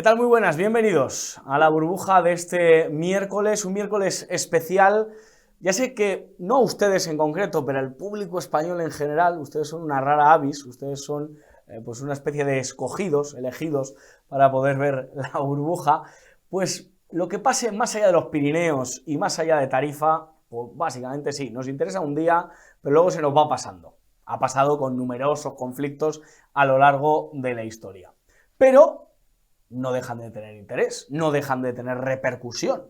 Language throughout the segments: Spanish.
tal? Muy buenas, bienvenidos a la burbuja de este miércoles, un miércoles especial. Ya sé que no a ustedes en concreto, pero al público español en general, ustedes son una rara avis, ustedes son pues una especie de escogidos, elegidos para poder ver la burbuja. Pues lo que pase más allá de los Pirineos y más allá de Tarifa, pues básicamente sí, nos interesa un día, pero luego se nos va pasando. Ha pasado con numerosos conflictos a lo largo de la historia. Pero no dejan de tener interés, no dejan de tener repercusión.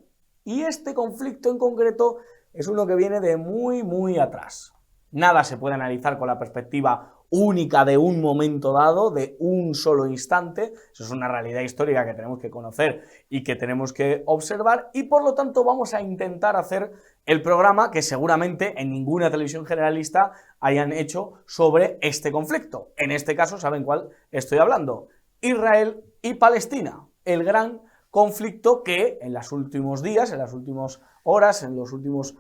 Y este conflicto en concreto es uno que viene de muy atrás. Nada se puede analizar con la perspectiva única de un momento dado, de un solo instante. Eso es una realidad histórica que tenemos que conocer y que tenemos que observar, y por lo tanto vamos a intentar hacer el programa que seguramente en ninguna televisión generalista hayan hecho sobre este conflicto. En este caso, ¿saben cuál estoy hablando? Israel y Palestina, el gran conflicto que en los últimos días, en las últimas horas, en los últimos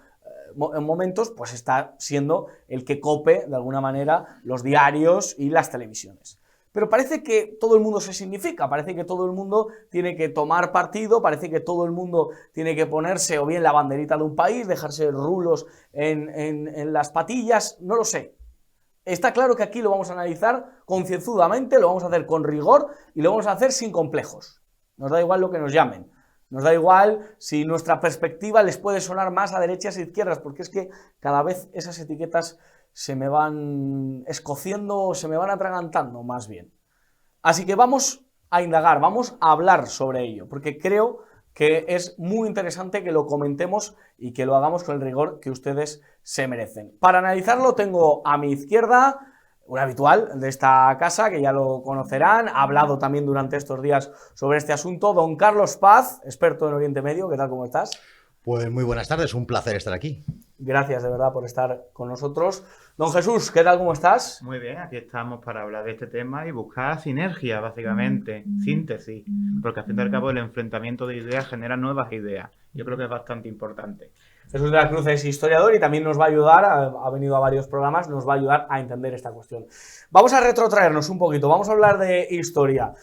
momentos, pues está siendo el que cope de alguna manera los diarios y las televisiones. Pero parece que todo el mundo se significa, parece que todo el mundo tiene que tomar partido, parece que todo el mundo tiene que ponerse o bien la banderita de un país, dejarse rulos en las patillas, no lo sé. Está claro que aquí lo vamos a analizar concienzudamente, lo vamos a hacer con rigor y lo vamos a hacer sin complejos. Nos da igual lo que nos llamen, nos da igual si nuestra perspectiva les puede sonar más a derechas e izquierdas, porque es que cada vez esas etiquetas se me van escociendo, se me van atragantando más bien. Así que vamos a indagar, vamos a hablar sobre ello, porque creo que es muy interesante que lo comentemos y que lo hagamos con el rigor que ustedes se merecen. Para analizarlo tengo a mi izquierda un habitual de esta casa, que ya lo conocerán, ha hablado también durante estos días sobre este asunto, don Carlos Paz, experto en Oriente Medio. ¿Qué tal, cómo estás? Pues muy buenas tardes, un placer estar aquí. Gracias de verdad por estar con nosotros. Don Jesús, ¿qué tal, cómo estás? Muy bien, aquí estamos para hablar de este tema y buscar sinergia, básicamente, síntesis, porque al fin y al cabo el enfrentamiento de ideas genera nuevas ideas. Yo creo que es bastante importante. Jesús de la Cruz es historiador y también nos va a ayudar, ha venido a varios programas, nos va a ayudar a entender esta cuestión. Vamos a retrotraernos un poquito, vamos a hablar de historia.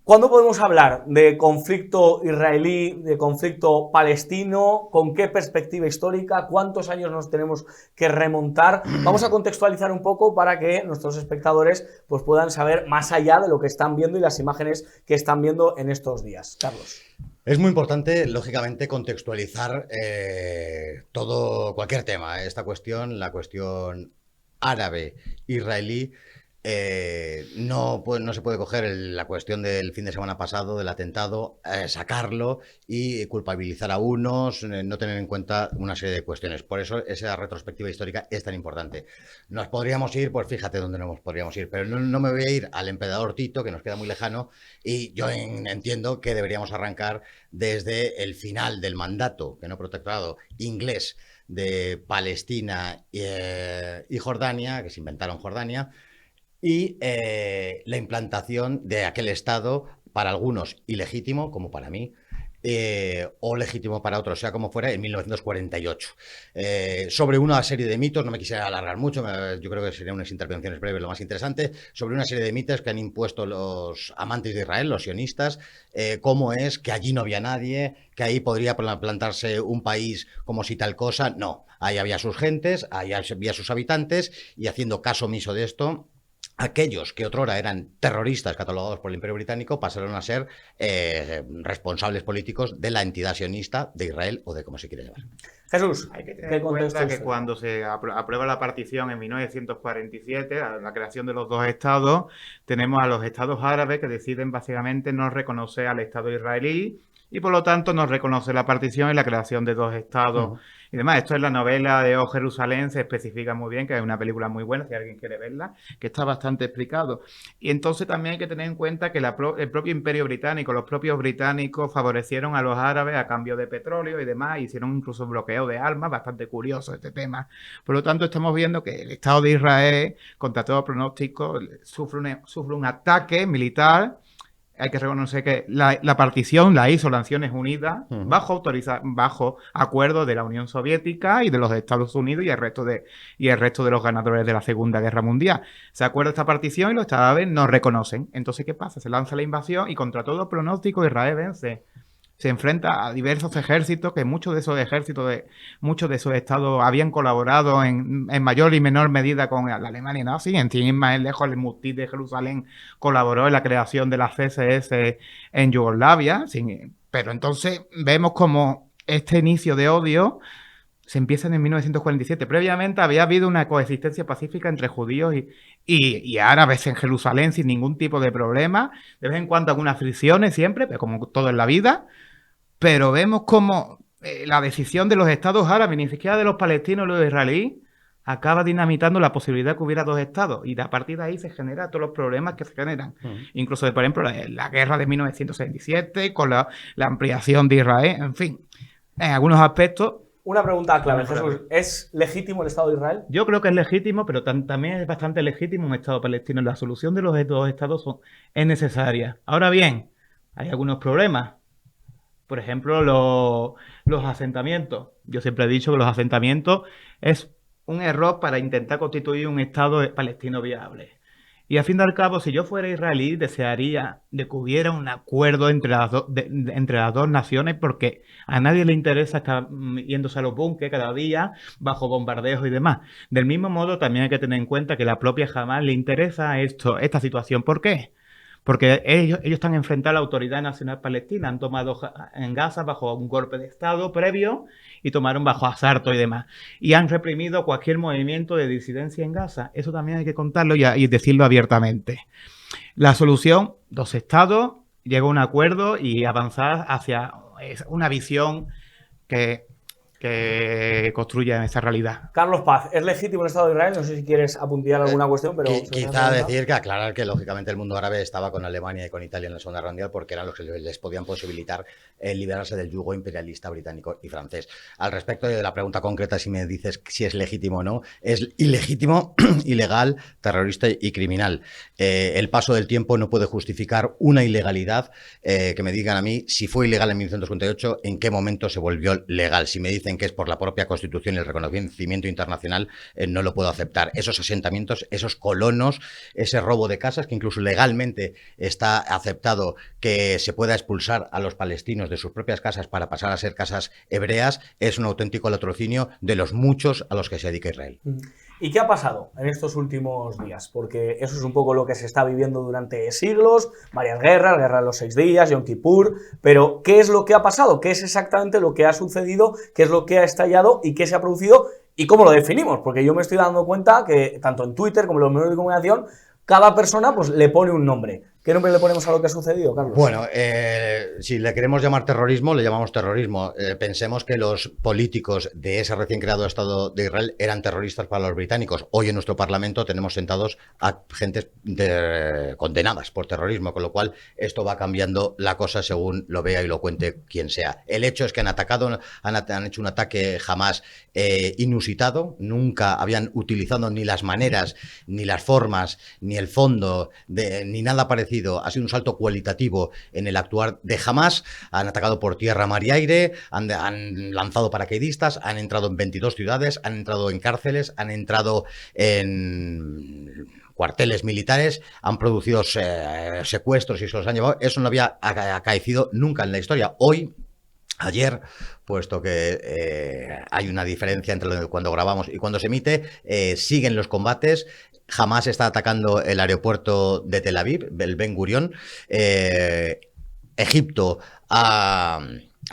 ¿Cuándo podemos hablar de conflicto israelí, de conflicto palestino? ¿Con qué perspectiva histórica? ¿Cuántos años nos tenemos que remontar? Vamos a contextualizar un poco para que nuestros espectadores pues, puedan saber más allá de lo que están viendo y las imágenes que están viendo en estos días. Carlos. Es muy importante, lógicamente, contextualizar cualquier tema. Esta cuestión, la cuestión árabe-israelí, no se puede coger la cuestión del fin de semana pasado, del atentado, sacarlo y culpabilizar a unos, no tener en cuenta una serie de cuestiones. Por eso esa retrospectiva histórica es tan importante. Nos podríamos ir, pues fíjate dónde nos podríamos ir, pero no me voy a ir al emperador Tito, que nos queda muy lejano, y yo entiendo que deberíamos arrancar desde el final del mandato, que no protectorado, inglés de Palestina y Jordania, que se inventaron Jordania, y la implantación de aquel Estado, para algunos ilegítimo, como para mí, o legítimo para otros, sea como fuera, en 1948. Sobre una serie de mitos, no me quisiera alargar mucho, yo creo que serían unas intervenciones breves lo más interesante, sobre una serie de mitos que han impuesto los amantes de Israel, los sionistas, cómo es que allí no había nadie, que ahí podría plantarse un país como si tal cosa. No, ahí había sus gentes, ahí había sus habitantes, y haciendo caso omiso de esto, aquellos que otrora eran terroristas catalogados por el Imperio Británico pasaron a ser responsables políticos de la entidad sionista de Israel, o de como se quiere llamar. Jesús, hay que tener en cuenta que cuando se aprueba la partición en 1947, la creación de los dos estados, tenemos a los estados árabes que deciden básicamente no reconocer al Estado israelí y por lo tanto no reconoce la partición y la creación de dos estados y demás. Esto en la novela de O Jerusalén se especifica muy bien, que es una película muy buena, si alguien quiere verla, que está bastante explicado. Y entonces también hay que tener en cuenta que el propio Imperio Británico, los propios británicos favorecieron a los árabes a cambio de petróleo y demás, hicieron incluso un bloqueo de armas, bastante curioso este tema. Por lo tanto, estamos viendo que el Estado de Israel, contra todo pronóstico, sufre un ataque militar hay que reconocer que la partición la hizo Naciones Unidas bajo acuerdo de la Unión Soviética y de los Estados Unidos y el resto de los ganadores de la Segunda Guerra Mundial. Se acuerda esta partición y los árabes no reconocen. Entonces, ¿qué pasa? Se lanza la invasión y contra todo pronóstico Israel vence. Se enfrenta a diversos ejércitos, que muchos de esos estados habían colaborado en mayor y menor medida con la Alemania nazi. En sin ir más lejos, el Mufti de Jerusalén colaboró en la creación de la CSS en Yugoslavia. Pero entonces vemos como este inicio de odio se empieza en 1947. Previamente había habido una coexistencia pacífica entre judíos y árabes en Jerusalén sin ningún tipo de problema. De vez en cuando algunas fricciones siempre, pero como todo en la vida. Pero vemos como la decisión de los estados árabes, ni siquiera de los palestinos y los israelíes, acaba dinamitando la posibilidad de que hubiera dos estados. Y a partir de ahí se generan todos los problemas que se generan. Incluso, por ejemplo, la guerra de 1967, con la ampliación de Israel, en fin. En algunos aspectos... Una pregunta clave, Jesús. ¿Es legítimo el Estado de Israel? Yo creo que es legítimo, pero también es bastante legítimo un Estado palestino. La solución de los dos estados es necesaria. Ahora bien, hay algunos problemas. Por ejemplo, los asentamientos. Yo siempre he dicho que los asentamientos es un error para intentar constituir un Estado palestino viable. Y al fin y al cabo, si yo fuera israelí, desearía de que hubiera un acuerdo entre las dos naciones, porque a nadie le interesa estar yéndose a los búnkeres cada día bajo bombardeos y demás. Del mismo modo, también hay que tener en cuenta que la propia Hamás le interesa esta situación. ¿Por qué? Porque ellos están enfrentados a la Autoridad Nacional Palestina, han tomado en Gaza bajo un golpe de Estado previo y tomaron bajo asalto y demás. Y han reprimido cualquier movimiento de disidencia en Gaza. Eso también hay que contarlo y decirlo abiertamente. La solución, dos estados, llega a un acuerdo y avanzar hacia una visión que construya esa realidad. Carlos Paz, ¿es legítimo el Estado de Israel? No sé si quieres apuntar alguna cuestión, pero... Quizá decir que aclarar que lógicamente el mundo árabe estaba con Alemania y con Italia en la Segunda Guerra Mundial porque eran los que les podían posibilitar liberarse del yugo imperialista británico y francés. Al respecto de la pregunta concreta, si me dices si es legítimo o no, es ilegítimo, ilegal, terrorista y criminal. El paso del tiempo no puede justificar una ilegalidad. Que me digan a mí si fue ilegal en 1948, en qué momento se volvió legal. Si me dicen que es por la propia Constitución y el reconocimiento internacional, no lo puedo aceptar. Esos asentamientos, esos colonos, ese robo de casas, que incluso legalmente está aceptado que se pueda expulsar a los palestinos de sus propias casas para pasar a ser casas hebreas, es un auténtico latrocinio de los muchos a los que se dedica Israel. ¿Y qué ha pasado en estos últimos días? Porque eso es un poco lo que se está viviendo durante siglos, varias guerras, la guerra de los 6 días, Yom Kippur, pero ¿qué es lo que ha pasado? ¿Qué es exactamente lo que ha sucedido? ¿Qué es lo que ha estallado? ¿Y qué se ha producido? ¿Y cómo lo definimos? Porque yo me estoy dando cuenta que tanto en Twitter como en los medios de comunicación, cada persona pues le pone un nombre. ¿Qué nombre le ponemos a lo que ha sucedido, Carlos? Bueno, si le queremos llamar terrorismo, le llamamos terrorismo. Pensemos que los políticos de ese recién creado Estado de Israel eran terroristas para los británicos. Hoy en nuestro Parlamento tenemos sentados a gentes condenadas por terrorismo, con lo cual esto va cambiando la cosa según lo vea y lo cuente quien sea. El hecho es que han hecho un ataque jamás inusitado. Nunca habían utilizado ni las maneras, ni las formas, ni el fondo, ni nada parecido. Ha sido un salto cualitativo en el actuar de Hamás. Han atacado por tierra, mar y aire, han lanzado paracaidistas, han entrado en 22 ciudades, han entrado en cárceles, han entrado en cuarteles militares, han producido secuestros y se los han llevado. Eso no había acaecido nunca en la historia. Ayer, puesto que hay una diferencia entre cuando grabamos y cuando se emite, siguen los combates. Hamás está atacando el aeropuerto de Tel Aviv, el Ben Gurion. Egipto ha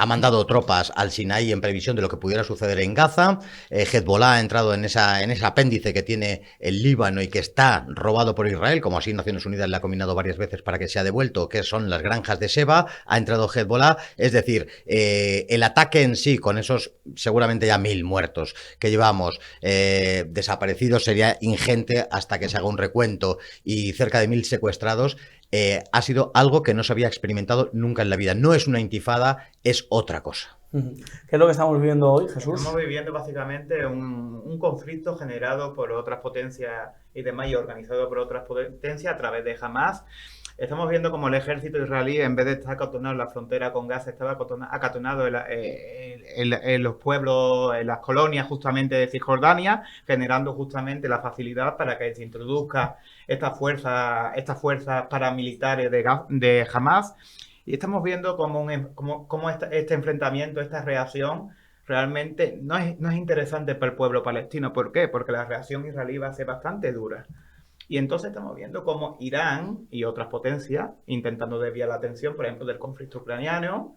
mandado tropas al Sinaí en previsión de lo que pudiera suceder en Gaza. Hezbollah ha entrado en ese apéndice que tiene el Líbano y que está robado por Israel, como así Naciones Unidas le ha combinado varias veces para que sea devuelto, que son las granjas de Sheba. Ha entrado Hezbollah. Es decir, el ataque en sí, con esos seguramente ya 1000 muertos que llevamos, desaparecidos, sería ingente hasta que se haga un recuento, y cerca de 1000 secuestrados. Ha sido algo que no se había experimentado nunca en la vida. No es una intifada, es otra cosa. ¿Qué es lo que estamos viviendo hoy, Jesús? Estamos viviendo básicamente un conflicto generado por otras potencias y demás, y organizado por otras potencias a través de Hamás. Estamos viendo como el ejército israelí, en vez de estar acantonado en la frontera con Gaza, estaba acantonado en los pueblos, en las colonias justamente de Cisjordania, generando justamente la facilidad para que se introduzca estas fuerzas paramilitares de Hamas. Y estamos viendo cómo este enfrentamiento, esta reacción, realmente no es interesante para el pueblo palestino. ¿Por qué? Porque la reacción israelí va a ser bastante dura. Y entonces estamos viendo cómo Irán y otras potencias, intentando desviar la atención, por ejemplo, del conflicto ucraniano,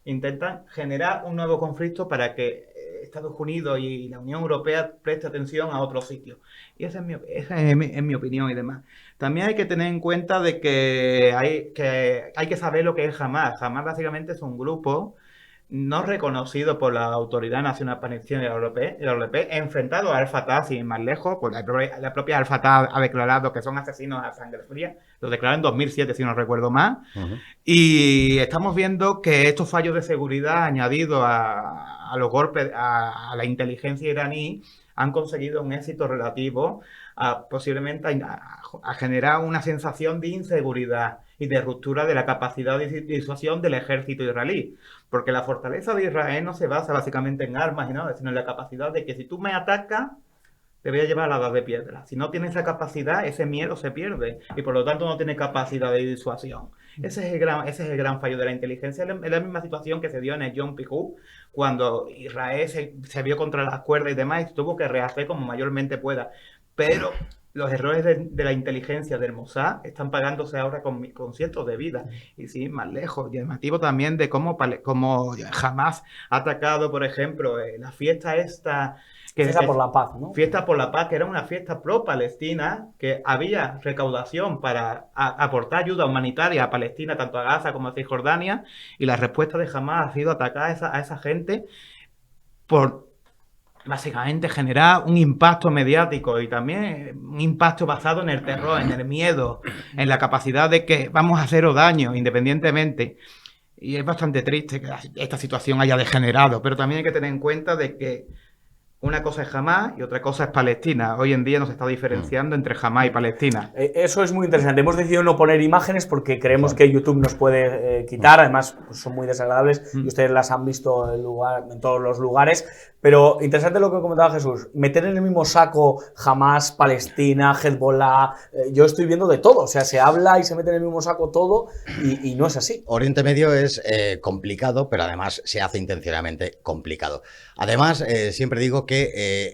intentan generar un nuevo conflicto para que Estados Unidos y la Unión Europea preste atención a otros sitios. Y esa es mi opinión y demás. También hay que tener en cuenta de que hay que saber lo que es Hamas. Hamas básicamente es un grupo no reconocido por la Autoridad Nacional Palestina y la OLP, enfrentado a Al-Fatah, sin ir más lejos, pues la propia Al-Fatah ha declarado que son asesinos a sangre fría, lo declaró en 2007, si no recuerdo más, y estamos viendo que estos fallos de seguridad añadidos a los golpes, a la inteligencia iraní, han conseguido un éxito relativo posiblemente a generar una sensación de inseguridad y de ruptura de la capacidad de disuasión del ejército israelí. Porque la fortaleza de Israel no se basa básicamente en armas y nada, sino en la capacidad de que si tú me atacas, te voy a llevar a la edad de piedra. Si no tienes esa capacidad, ese miedo se pierde y por lo tanto no tiene capacidad de disuasión. Ese es el gran fallo de la inteligencia. Es la misma situación que se dio en el Yom Kippur, cuando Israel se vio contra las cuerdas y demás y tuvo que rehacer como mayormente pueda. Pero los errores de la inteligencia del Mossad están pagándose ahora con cientos de vidas. Y sí, más lejos, llamativo también de cómo Hamas ha atacado, por ejemplo, la fiesta esta... Fiesta por la Paz, ¿no? Fiesta por la Paz, que era una fiesta pro-palestina, que había recaudación para aportar ayuda humanitaria a Palestina, tanto a Gaza como a Cisjordania, y la respuesta de Hamas ha sido atacar a esa gente por básicamente generar un impacto mediático y también un impacto basado en el terror, en el miedo, en la capacidad de que vamos a haceros daño independientemente. Y es bastante triste que esta situación haya degenerado, pero también hay que tener en cuenta de que una cosa es Hamas y otra cosa es Palestina. Hoy en día nos está diferenciando entre Hamas y Palestina. Eso es muy interesante. Hemos decidido no poner imágenes porque creemos que YouTube nos puede quitar. Además, pues son muy desagradables y ustedes las han visto en todos los lugares. Pero interesante lo que comentaba Jesús. Meter en el mismo saco Hamas, Palestina, Hezbollah. Yo estoy viendo de todo. O sea, se habla y se mete en el mismo saco todo y no es así. Oriente Medio es complicado, pero además se hace intencionadamente complicado. Además, siempre digo que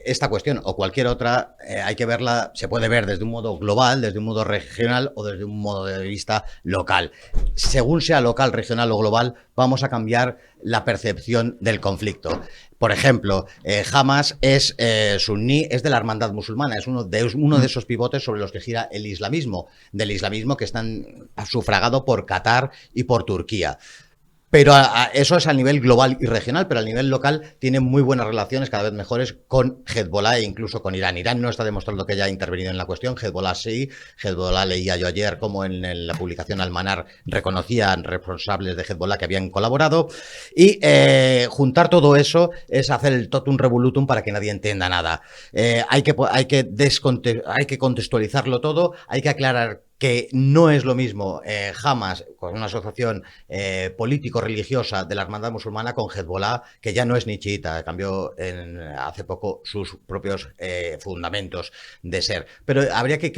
esta cuestión o cualquier otra hay que verla, se puede ver desde un modo global, desde un modo regional o desde un modo de vista local. Según sea local, regional o global, vamos a cambiar la percepción del conflicto. Por ejemplo, Hamas es suní, es de la hermandad musulmana, es uno de esos pivotes sobre los que gira el islamismo, del islamismo que están sufragado por Qatar y por Turquía. Pero eso es a nivel global y regional, pero a nivel local tiene muy buenas relaciones, cada vez mejores, con Hezbollah e incluso con Irán. Irán no está demostrando que haya intervenido en la cuestión, Hezbollah sí. Hezbollah, leía yo ayer cómo en la publicación Al-Manar reconocían responsables de Hezbollah que habían colaborado. Y juntar todo eso es hacer el totum revolutum para que nadie entienda nada. Hay que contextualizarlo todo, hay que aclarar que no es lo mismo Hamas, con una asociación político-religiosa de la hermandad musulmana, con Hezbollah, que ya no es ni chiita, cambió hace poco sus propios fundamentos de ser. Pero habría que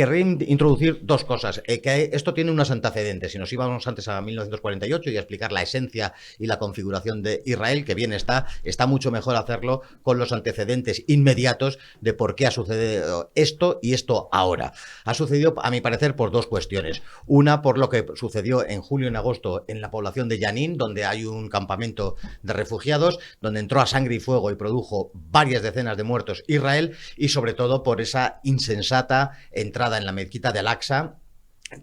introducir dos cosas, que esto tiene unos antecedentes. Si nos íbamos antes a 1948 y a explicar la esencia y la configuración de Israel, que bien está mucho mejor hacerlo con los antecedentes inmediatos de por qué ha sucedido esto y esto ahora. Ha sucedido, a mi parecer, por dos cuestiones. Una, por lo que sucedió en julio y en agosto en la población de Yanin, donde hay un campamento de refugiados, donde entró a sangre y fuego y produjo varias decenas de muertos Israel, y sobre todo por esa insensata entrada en la mezquita de Al-Aqsa,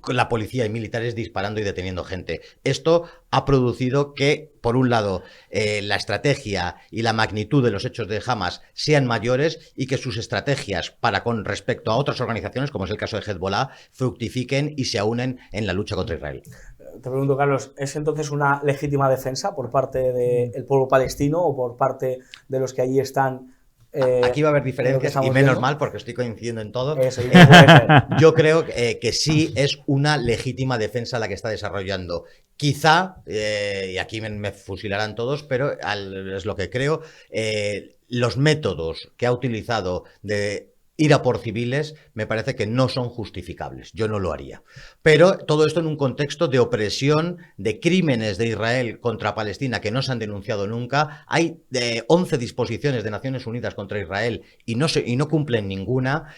con la policía y militares disparando y deteniendo gente. Esto ha producido que, por un lado, la estrategia y la magnitud de los hechos de Hamas sean mayores y que sus estrategias con respecto a otras organizaciones, como es el caso de Hezbollah, fructifiquen y se unen en la lucha contra Israel. Te pregunto, Carlos, ¿es entonces una legítima defensa por parte del pueblo palestino o por parte de los que allí están Aquí va a haber que diferencias y estamos menos viendo. mal porque estoy coincidiendo en todo. Eso, y no puede ser. Yo creo que sí es una legítima defensa la que está desarrollando. Quizá, y aquí me fusilarán todos, pero es lo que creo, los métodos que ha utilizado de ir a por civiles me parece que no son justificables. Yo no lo haría. Pero todo esto en un contexto de opresión, de crímenes de Israel contra Palestina que no se han denunciado nunca. Hay 11 disposiciones de Naciones Unidas contra Israel y no cumplen ninguna.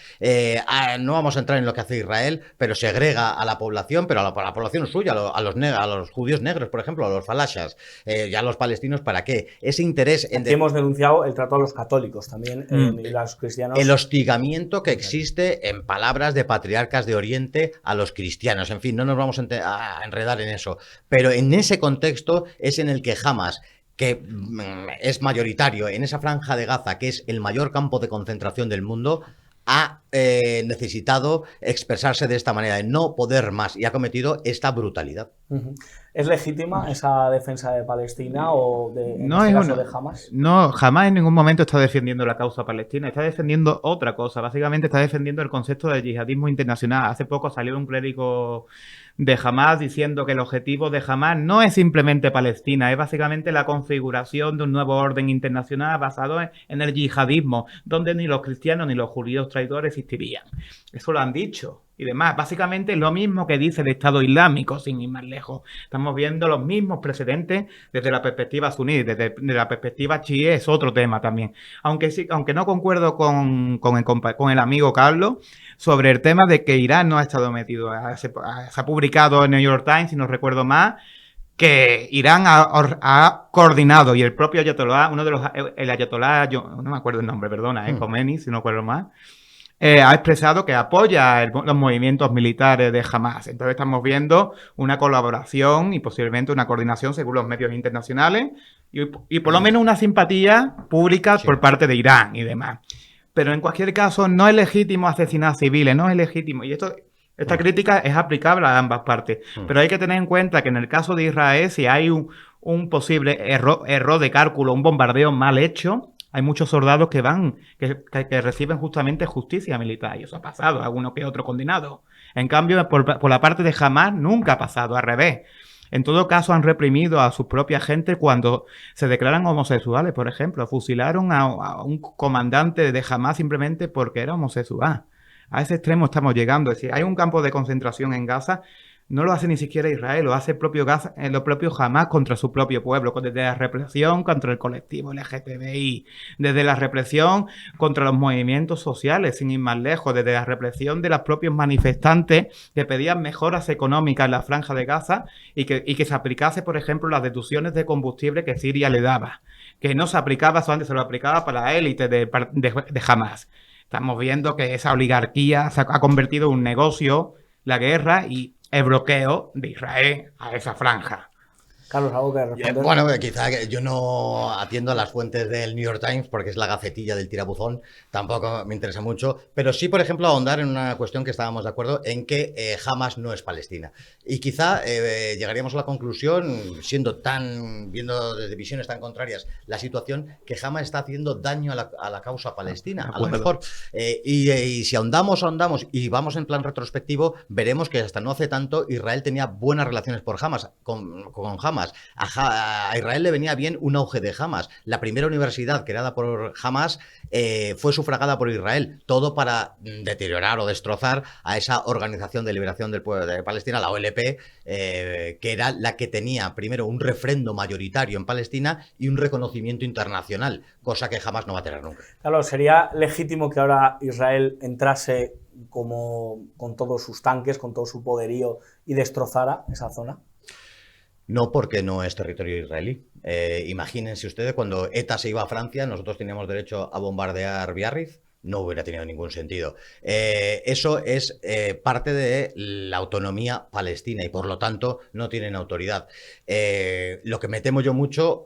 No vamos a entrar en lo que hace Israel, pero segrega a la población, pero a la población suya, a los judíos negros, por ejemplo, a los falashas, y a los palestinos, ¿para qué? Ese interés en... Aquí hemos denunciado el trato a los católicos también, y a los cristianos. El hostigamiento que existe en palabras de patriarcas de Oriente a los cristianos. En fin, no nos vamos a enredar en eso. Pero en ese contexto es en el que Hamas, que es mayoritario en esa franja de Gaza, que es el mayor campo de concentración del mundo, ha necesitado expresarse de esta manera, de no poder más, y ha cometido esta brutalidad. ¿Es legítima esa defensa de Palestina o de Hamas? No, jamás en ningún momento está defendiendo la causa palestina, está defendiendo otra cosa. Básicamente está defendiendo el concepto del yihadismo internacional. Hace poco salió un clérigo de Hamas diciendo que el objetivo de Hamas no es simplemente Palestina, es básicamente la configuración de un nuevo orden internacional basado en el yihadismo, donde ni los cristianos ni los judíos traidores existirían. Eso lo han dicho y demás. Básicamente lo mismo que dice el Estado Islámico, sin ir más lejos. Estamos viendo los mismos precedentes desde la perspectiva suní, desde la perspectiva chií es otro tema también. Aunque no concuerdo con el amigo Carlos sobre el tema de que Irán no ha estado metido. Se ha publicado en New York Times, si no recuerdo más, que Irán ha coordinado, y el propio ayatolá, el ayatolá, yo no me acuerdo el nombre, perdona, Khomeini, si no recuerdo más, ha expresado que apoya los movimientos militares de Hamas. Entonces estamos viendo una colaboración y posiblemente una coordinación según los medios internacionales y por lo menos una simpatía pública por parte de Irán y demás. Pero en cualquier caso no es legítimo asesinar civiles, no es legítimo. Y esta crítica es aplicable a ambas partes. Pero hay que tener en cuenta que en el caso de Israel, si hay un posible error de cálculo, un bombardeo mal hecho, hay muchos soldados que reciben justamente justicia militar. Y eso ha pasado, alguno que otro condenado. En cambio, por la parte de Hamas nunca ha pasado, al revés. En todo caso, han reprimido a su propia gente cuando se declaran homosexuales, por ejemplo. Fusilaron a un comandante de Hamas simplemente porque era homosexual. A ese extremo estamos llegando. Es decir, hay un campo de concentración en Gaza. No lo hace ni siquiera Israel, lo hace el propio Hamas contra su propio pueblo, desde la represión contra el colectivo LGTBI, desde la represión contra los movimientos sociales, sin ir más lejos, desde la represión de los propios manifestantes que pedían mejoras económicas en la franja de Gaza y que se aplicase, por ejemplo, las deducciones de combustible que Siria le daba, que no se aplicaba, solamente se lo aplicaba para la élite de Hamas. Estamos viendo que esa oligarquía se ha convertido en un negocio, la guerra y el bloqueo de Israel a esa franja. Carlos, ¿algo que responder? Bueno, quizá yo no atiendo a las fuentes del New York Times porque es la gacetilla del tirabuzón, tampoco me interesa mucho, pero sí, por ejemplo, ahondar en una cuestión que estábamos de acuerdo en que Hamas no es Palestina. Y quizá llegaríamos a la conclusión, viendo desde visiones tan contrarias la situación, que Hamas está haciendo daño a la causa palestina, a lo mejor. Y si ahondamos y vamos en plan retrospectivo, veremos que hasta no hace tanto Israel tenía buenas relaciones con Hamas. A Israel le venía bien un auge de Hamas. La primera universidad creada por Hamas fue sufragada por Israel, todo para deteriorar o destrozar a esa Organización de Liberación del Pueblo de Palestina, la OLP, que era la que tenía primero un refrendo mayoritario en Palestina y un reconocimiento internacional, cosa que Hamas no va a tener nunca. Claro, ¿sería legítimo que ahora Israel entrase con todos sus tanques, con todo su poderío y destrozara esa zona? No, porque no es territorio israelí. Imagínense ustedes, cuando ETA se iba a Francia, nosotros teníamos derecho a bombardear Biarritz. no hubiera tenido ningún sentido. Eso es parte de la autonomía palestina y por lo tanto no tienen autoridad. Lo que me temo yo mucho,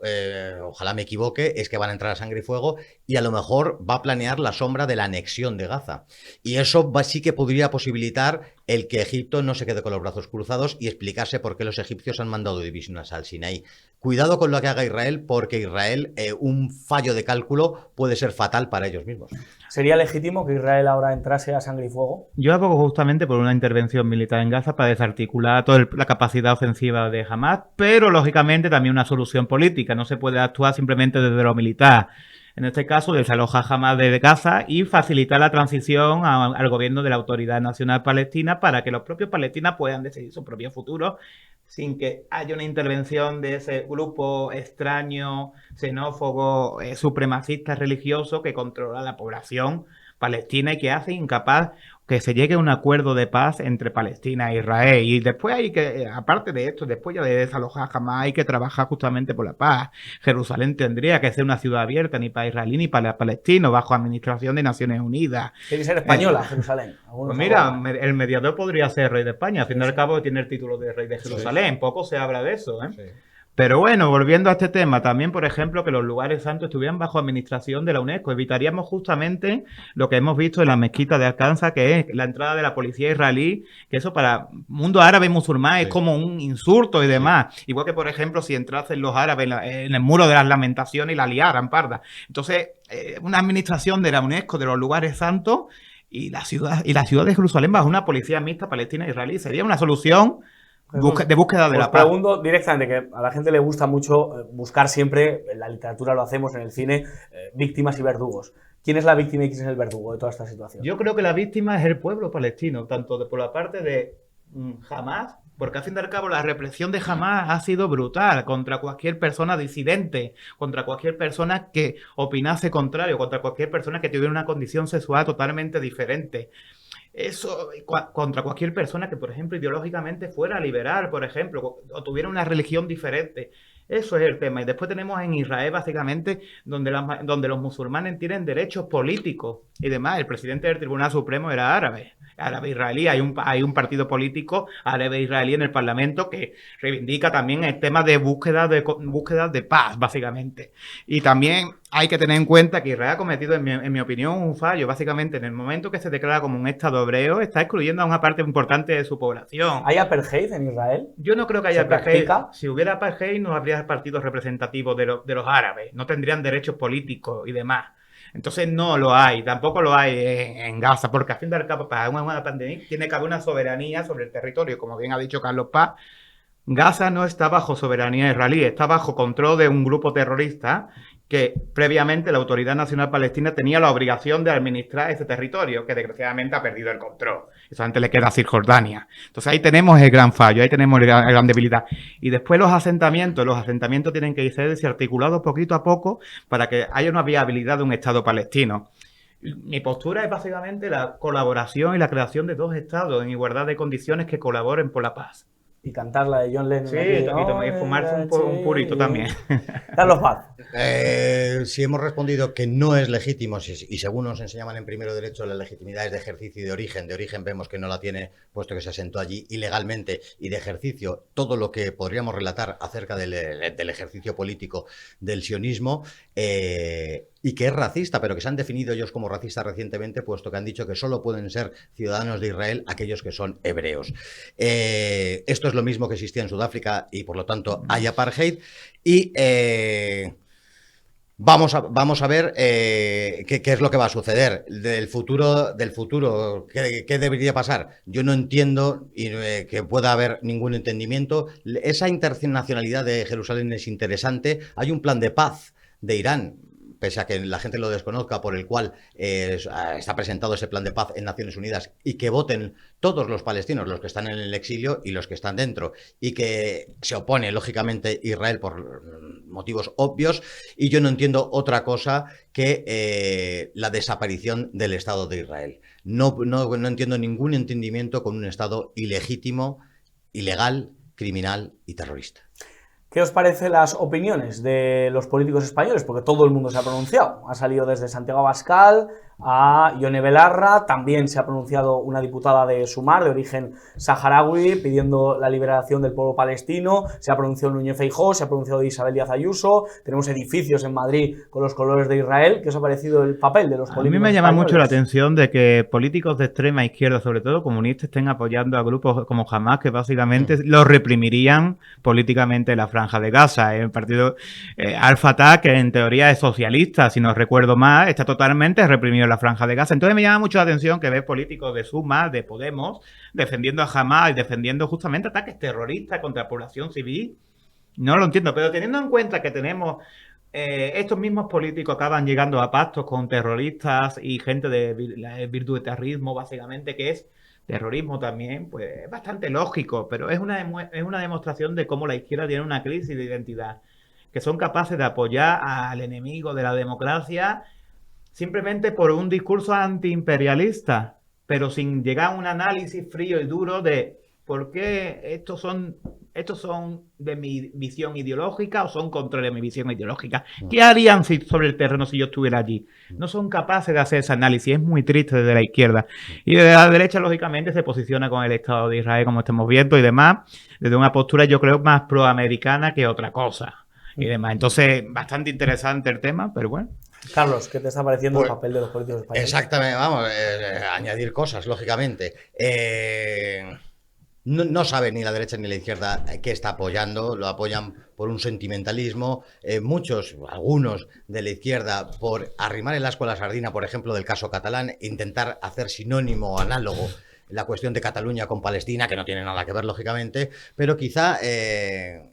ojalá me equivoque, es que van a entrar a sangre y fuego y a lo mejor va a planear la sombra de la anexión de Gaza. Y eso sí que podría posibilitar el que Egipto no se quede con los brazos cruzados y explicarse por qué los egipcios han mandado divisiones al Sinaí. Cuidado con lo que haga Israel, porque Israel, un fallo de cálculo puede ser fatal para ellos mismos. ¿Sería legítimo que Israel ahora entrase a sangre y fuego? Yo abogo justamente por una intervención militar en Gaza para desarticular toda la capacidad ofensiva de Hamas, pero lógicamente también una solución política. No se puede actuar simplemente desde lo militar. En este caso, desalojar Hamas de Gaza y facilitar la transición al gobierno de la Autoridad Nacional Palestina para que los propios palestinos puedan decidir su propio futuro sin que haya una intervención de ese grupo extraño, xenófobo, supremacista religioso que controla la población palestina y que hace incapaz que se llegue a un acuerdo de paz entre Palestina e Israel. Y después hay que, aparte de esto, después ya de desalojar Hamas, hay que trabajar justamente por la paz. Jerusalén tendría que ser una ciudad abierta ni para israelí ni para palestinos, bajo administración de Naciones Unidas. Tiene que ser española, Jerusalén. Pues mira, el mediador podría ser rey de España. Al fin y al cabo tiene el título de rey de Jerusalén. Poco se habla de eso, ¿eh? Sí. Pero bueno, volviendo a este tema, también, por ejemplo, que los lugares santos estuvieran bajo administración de la UNESCO. Evitaríamos justamente lo que hemos visto en la mezquita de Arkansas, que es la entrada de la policía israelí, que eso para el mundo árabe y musulmán es como un insulto y demás. Igual que, por ejemplo, si entrasen los árabes en el muro de las lamentaciones y la liaran, parda. Entonces, una administración de la UNESCO de los lugares santos y la ciudad de Jerusalén bajo una policía mixta palestina-israelí sería una solución de búsqueda de la paz. Pregunto directamente, que a la gente le gusta mucho buscar siempre, en la literatura lo hacemos, en el cine, víctimas y verdugos. ¿Quién es la víctima y quién es el verdugo de toda esta situación? Yo creo que la víctima es el pueblo palestino, tanto por la parte de Hamas, porque al fin y al cabo la represión de Hamas ha sido brutal contra cualquier persona disidente, contra cualquier persona que opinase contrario, contra cualquier persona que tuviera una condición sexual totalmente diferente. Eso contra cualquier persona que, por ejemplo, ideológicamente fuera liberal, por ejemplo, o tuviera una religión diferente. Eso es el tema. Y después tenemos en Israel, básicamente, donde los musulmanes tienen derechos políticos y demás. El presidente del Tribunal Supremo era árabe israelí. Hay un partido político árabe israelí en el Parlamento que reivindica también el tema de búsqueda de paz, básicamente. Y también hay que tener en cuenta que Israel ha cometido, en mi opinión, un fallo. Básicamente, en el momento que se declara como un Estado hebreo, está excluyendo a una parte importante de su población. ¿Hay apartheid en Israel? Yo no creo que haya apartheid. Si hubiera apartheid, no habría partidos representativos de los árabes. No tendrían derechos políticos y demás. Entonces no lo hay, tampoco lo hay en Gaza, porque al fin y al cabo, para una pandemia, tiene que haber una soberanía sobre el territorio. Como bien ha dicho Carlos Paz, Gaza no está bajo soberanía israelí, está bajo control de un grupo terrorista que previamente la Autoridad Nacional Palestina tenía la obligación de administrar ese territorio, que desgraciadamente ha perdido el control. Y solamente le queda a Cisjordania. Entonces ahí tenemos el gran fallo, ahí tenemos la gran debilidad. Y después los asentamientos tienen que ser desarticulados poquito a poco para que haya una viabilidad de un Estado palestino. Mi postura es básicamente la colaboración y la creación de dos Estados en igualdad de condiciones que colaboren por la paz. Y cantar la de John Lennon. Sí, y fumarse un purito también. Carlos Paz. Si hemos respondido que no es legítimo, y según nos enseñaban en primero derecho, la legitimidad es de ejercicio y de origen vemos que no la tiene, puesto que se asentó allí ilegalmente, y de ejercicio, todo lo que podríamos relatar acerca del ejercicio político del sionismo, y que es racista, pero que se han definido ellos como racistas recientemente, puesto que han dicho que solo pueden ser ciudadanos de Israel aquellos que son hebreos. Esto es lo mismo que existía en Sudáfrica y por lo tanto hay apartheid. Y vamos a ver qué es lo que va a suceder del futuro, qué debería pasar. Yo no entiendo que pueda haber ningún entendimiento. Esa internacionalidad de Jerusalén es interesante. Hay un plan de paz de Irán, pese a que la gente lo desconozca, por el cual está presentado ese plan de paz en Naciones Unidas, y que voten todos los palestinos, los que están en el exilio y los que están dentro, y que se opone, lógicamente, Israel por motivos obvios, y yo no entiendo otra cosa que la desaparición del Estado de Israel. No entiendo ningún entendimiento con un Estado ilegítimo, ilegal, criminal y terrorista. ¿Qué os parecen las opiniones de los políticos españoles? Porque todo el mundo se ha pronunciado. Ha salido desde Santiago Abascal a Ione Belarra, también se ha pronunciado una diputada de Sumar, de origen saharaui, pidiendo la liberación del pueblo palestino, se ha pronunciado Núñez Feijóo, se ha pronunciado Isabel Díaz Ayuso, tenemos edificios en Madrid con los colores de Israel. ¿Qué os ha parecido el papel de los políticos? A mí me llama españoles? mucho la atención de que políticos de extrema izquierda, sobre todo comunistas, estén apoyando a grupos como Hamas, que básicamente los reprimirían políticamente en la Franja de Gaza. El partido Al-Fatah, que en teoría es socialista, si no recuerdo mal, está totalmente reprimido en la Franja de Gaza. Entonces me llama mucho la atención que ver políticos de Suma, de Podemos, defendiendo a Hamas y defendiendo justamente ataques terroristas contra la población civil. No lo entiendo, pero teniendo en cuenta que tenemos... estos mismos políticos acaban llegando a pactos con terroristas y gente de virtud de terrorismo, básicamente, que es terrorismo también, pues es bastante lógico, pero es una demostración de cómo la izquierda tiene una crisis de identidad, que son capaces de apoyar al enemigo de la democracia simplemente por un discurso antiimperialista, pero sin llegar a un análisis frío y duro de por qué estos son de mi visión ideológica o son contra de mi visión ideológica. ¿Qué harían sobre el terreno si yo estuviera allí? No son capaces de hacer ese análisis. Es muy triste desde la izquierda. Y desde la derecha, lógicamente, se posiciona con el Estado de Israel, como estamos viendo, y demás, desde una postura, yo creo, más proamericana que otra cosa. Y demás. Entonces, bastante interesante el tema, pero bueno. Carlos, ¿qué te está pareciendo el papel de los políticos españoles? Exactamente, vamos, añadir cosas, lógicamente. No sabe ni la derecha ni la izquierda qué está apoyando, lo apoyan por un sentimentalismo, algunos de la izquierda por arrimar el ascua a la sardina, por ejemplo, del caso catalán, intentar hacer sinónimo o análogo la cuestión de Cataluña con Palestina, que no tiene nada que ver, lógicamente, pero quizá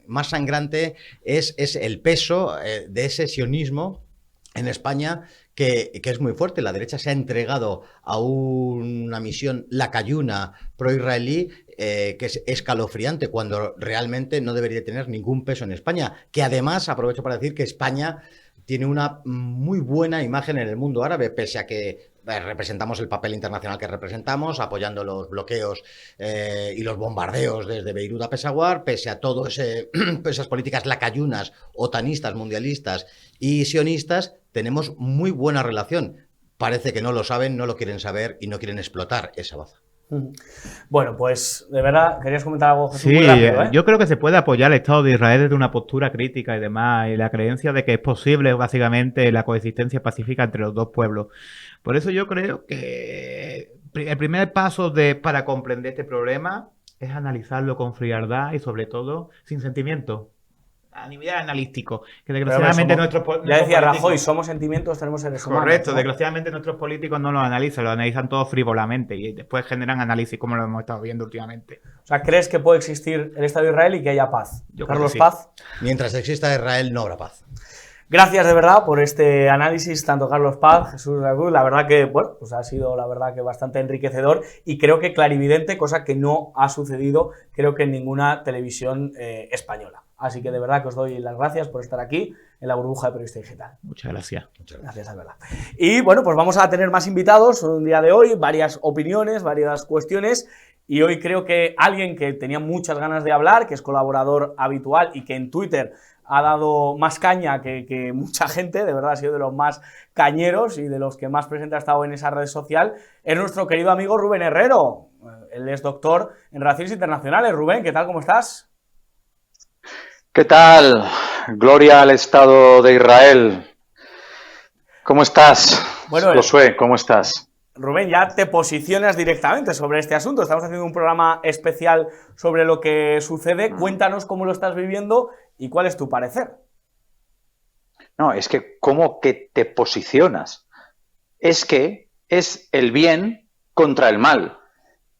más sangrante es el peso de ese sionismo en España, que es muy fuerte. La derecha se ha entregado a una misión lacayuna pro-israelí que es escalofriante, cuando realmente no debería tener ningún peso en España, que además, aprovecho para decir que España tiene una muy buena imagen en el mundo árabe, pese a que representamos el papel internacional que representamos, apoyando los bloqueos y los bombardeos desde Beirut a Peshawar, pese a todo esas políticas lacayunas, otanistas, mundialistas y sionistas, tenemos muy buena relación. Parece que no lo saben, no lo quieren saber y no quieren explotar esa baza. Bueno, pues de verdad, ¿querías comentar algo, Jesús? Sí, muy rápido, yo creo que se puede apoyar al Estado de Israel desde una postura crítica y demás, y la creencia de que es posible, básicamente, la coexistencia pacífica entre los dos pueblos. Por eso yo creo que el primer paso para comprender este problema es analizarlo con frialdad y, sobre todo, sin sentimiento, a nivel analítico, que desgraciadamente ya decía Rajoy, somos sentimientos, tenemos seres humanos. Correcto, ¿no? Desgraciadamente nuestros políticos no lo analizan todo frívolamente y después generan análisis como lo hemos estado viendo últimamente. O sea, ¿crees que puede existir el Estado de Israel y que haya paz? Yo Carlos, creo que sí. Paz. Mientras exista Israel, no habrá paz. Gracias de verdad por este análisis, tanto Carlos Paz, Jesús Ragú. La verdad que, bueno, pues ha sido la verdad que bastante enriquecedor y creo que clarividente, cosa que no ha sucedido, creo que en ninguna televisión española. Así que de verdad que os doy las gracias por estar aquí en la burbuja de Periodista Digital. Muchas gracias. Gracias, de verdad. Y bueno, pues vamos a tener más invitados un día de hoy, varias opiniones, varias cuestiones. Y hoy creo que alguien que tenía muchas ganas de hablar, que es colaborador habitual y que en Twitter ha dado más caña que mucha gente, de verdad ha sido de los más cañeros y de los que más presente ha estado en esa red social, es nuestro querido amigo Rubén Herrero. Él es doctor en Relaciones Internacionales. Rubén, ¿qué tal? ¿Cómo estás? ¿Qué tal? Gloria al Estado de Israel. ¿Cómo estás? Bueno, Josué, ¿cómo estás? Rubén, ya te posicionas directamente sobre este asunto. Estamos haciendo un programa especial sobre lo que sucede. Cuéntanos cómo lo estás viviendo y cuál es tu parecer. No, es que ¿cómo que te posicionas? Es que es el bien contra el mal.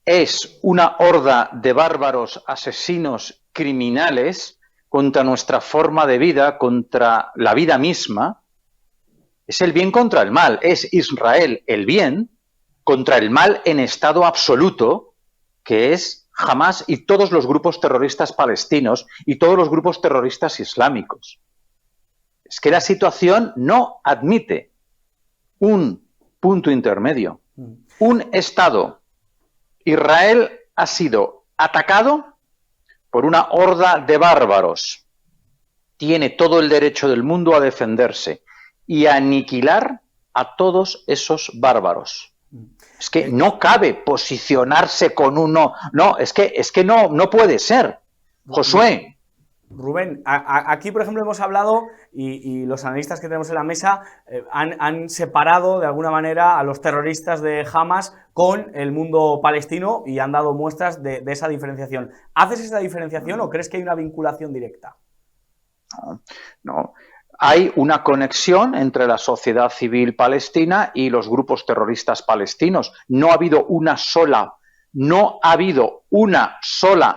Es una horda de bárbaros, asesinos, criminales contra nuestra forma de vida, contra la vida misma. Es el bien contra el mal. Es Israel el bien contra el mal en estado absoluto, que es Hamás y todos los grupos terroristas palestinos y todos los grupos terroristas islámicos. Es que la situación no admite un punto intermedio. Un Estado. Israel ha sido atacado por una horda de bárbaros. Tiene todo el derecho del mundo a defenderse y a aniquilar a todos esos bárbaros. Es que no cabe posicionarse con uno. No, es que no puede ser. Josué. Rubén, aquí, por ejemplo, hemos hablado, y los analistas que tenemos en la mesa han separado de alguna manera a los terroristas de Hamas con el mundo palestino y han dado muestras de esa diferenciación. ¿Haces esa diferenciación o crees que hay una vinculación directa? No. Hay una conexión entre la sociedad civil palestina y los grupos terroristas palestinos. No ha habido una sola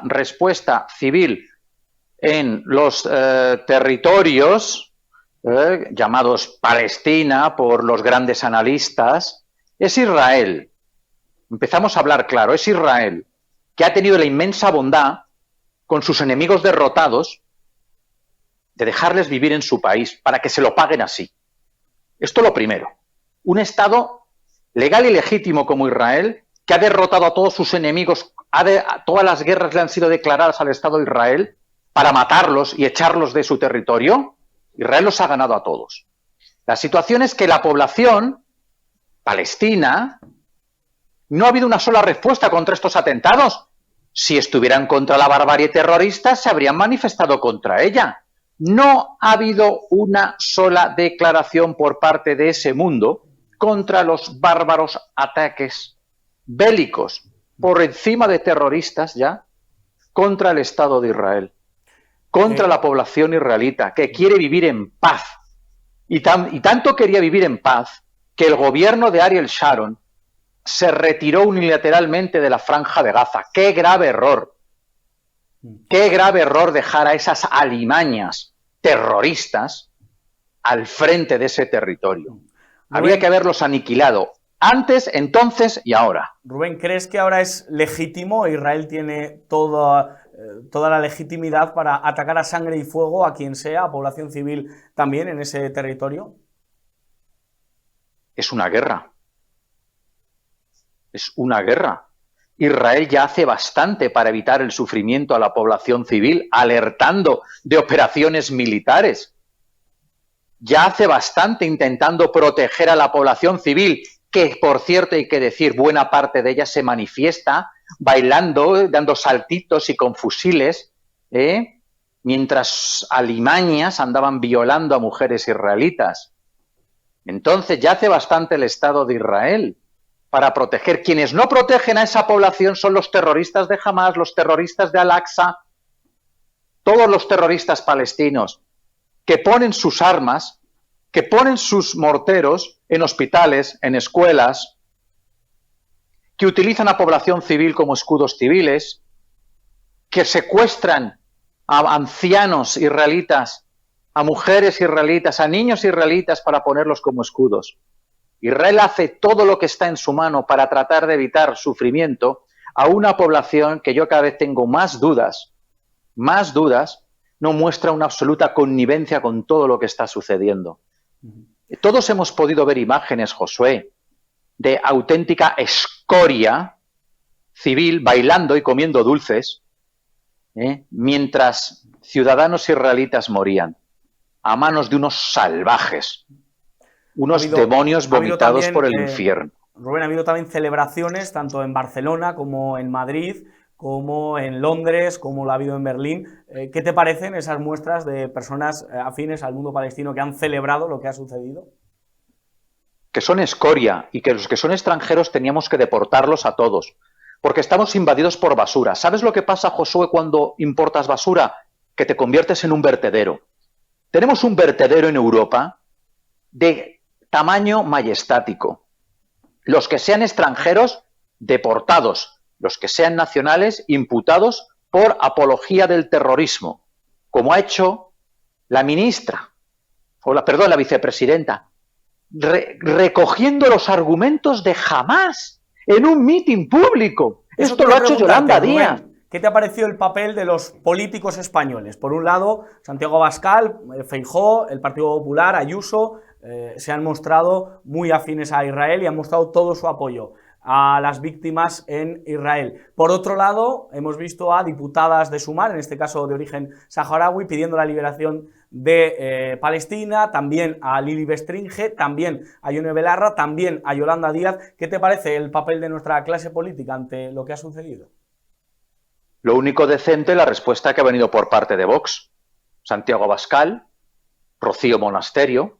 respuesta civil en los territorios llamados Palestina por los grandes analistas. Es Israel. Empezamos a hablar claro, es Israel, que ha tenido la inmensa bondad con sus enemigos derrotados de dejarles vivir en su país para que se lo paguen así. Esto lo primero. Un Estado legal y legítimo como Israel, que ha derrotado a todos sus enemigos, todas las guerras le han sido declaradas al Estado de Israel para matarlos y echarlos de su territorio. Israel los ha ganado a todos. La situación es que la población palestina no ha habido una sola respuesta contra estos atentados. Si estuvieran contra la barbarie terrorista, se habrían manifestado contra ella. No ha habido una sola declaración por parte de ese mundo contra los bárbaros ataques bélicos por encima de terroristas ya contra el Estado de Israel, contra la población israelita que quiere vivir en paz. Y tanto quería vivir en paz que el gobierno de Ariel Sharon se retiró unilateralmente de la Franja de Gaza. ¡Qué grave error! ¡Qué grave error dejar a esas alimañas terroristas al frente de ese territorio! Habría que haberlos aniquilado antes, entonces y ahora. Rubén, ¿crees que ahora es legítimo? Israel tiene toda la legitimidad para atacar a sangre y fuego a quien sea, a población civil también en ese territorio. Es una guerra. Es una guerra. Israel ya hace bastante para evitar el sufrimiento a la población civil, alertando de operaciones militares. Ya hace bastante intentando proteger a la población civil, que, por cierto, hay que decir, buena parte de ella se manifiesta bailando, dando saltitos y con fusiles, mientras alimañas andaban violando a mujeres israelitas. Entonces ya hace bastante el Estado de Israel para proteger. Quienes no protegen a esa población son los terroristas de Hamas, los terroristas de Al-Aqsa, todos los terroristas palestinos que ponen sus armas, que ponen sus morteros en hospitales, en escuelas, que utilizan a población civil como escudos civiles, que secuestran a ancianos israelitas, a mujeres israelitas, a niños israelitas para ponerlos como escudos. Israel hace todo lo que está en su mano para tratar de evitar sufrimiento a una población que yo cada vez tengo más dudas, no muestra una absoluta connivencia con todo lo que está sucediendo. Todos hemos podido ver imágenes, Josué, de auténtica escoria civil bailando y comiendo dulces, mientras ciudadanos israelitas morían a manos de unos salvajes, unos demonios vomitados también, por el infierno. Rubén, ha habido también celebraciones, tanto en Barcelona como en Madrid, como en Londres, como lo ha habido en Berlín. ¿Qué te parecen esas muestras de personas afines al mundo palestino que han celebrado lo que ha sucedido? Que son escoria y que los que son extranjeros teníamos que deportarlos a todos, porque estamos invadidos por basura. ¿Sabes lo que pasa, Josué, cuando importas basura? Que te conviertes en un vertedero. Tenemos un vertedero en Europa de tamaño majestático. Los que sean extranjeros, deportados. Los que sean nacionales, imputados por apología del terrorismo, como ha hecho la ministra, la vicepresidenta, recogiendo los argumentos de Hamás en un mitin público. Esto lo ha hecho Yolanda Díaz. ¿Qué te ha parecido el papel de los políticos españoles? Por un lado, Santiago Abascal, Feijóo, el Partido Popular, Ayuso, se han mostrado muy afines a Israel y han mostrado todo su apoyo a las víctimas en Israel. Por otro lado, hemos visto a diputadas de Sumar, en este caso de origen saharaui, pidiendo la liberación de Palestina, también a Lili Bestringe, también a Ione Belarra, también a Yolanda Díaz. ¿Qué te parece el papel de nuestra clase política ante lo que ha sucedido? Lo único decente, la respuesta que ha venido por parte de Vox. Santiago Abascal, Rocío Monasterio.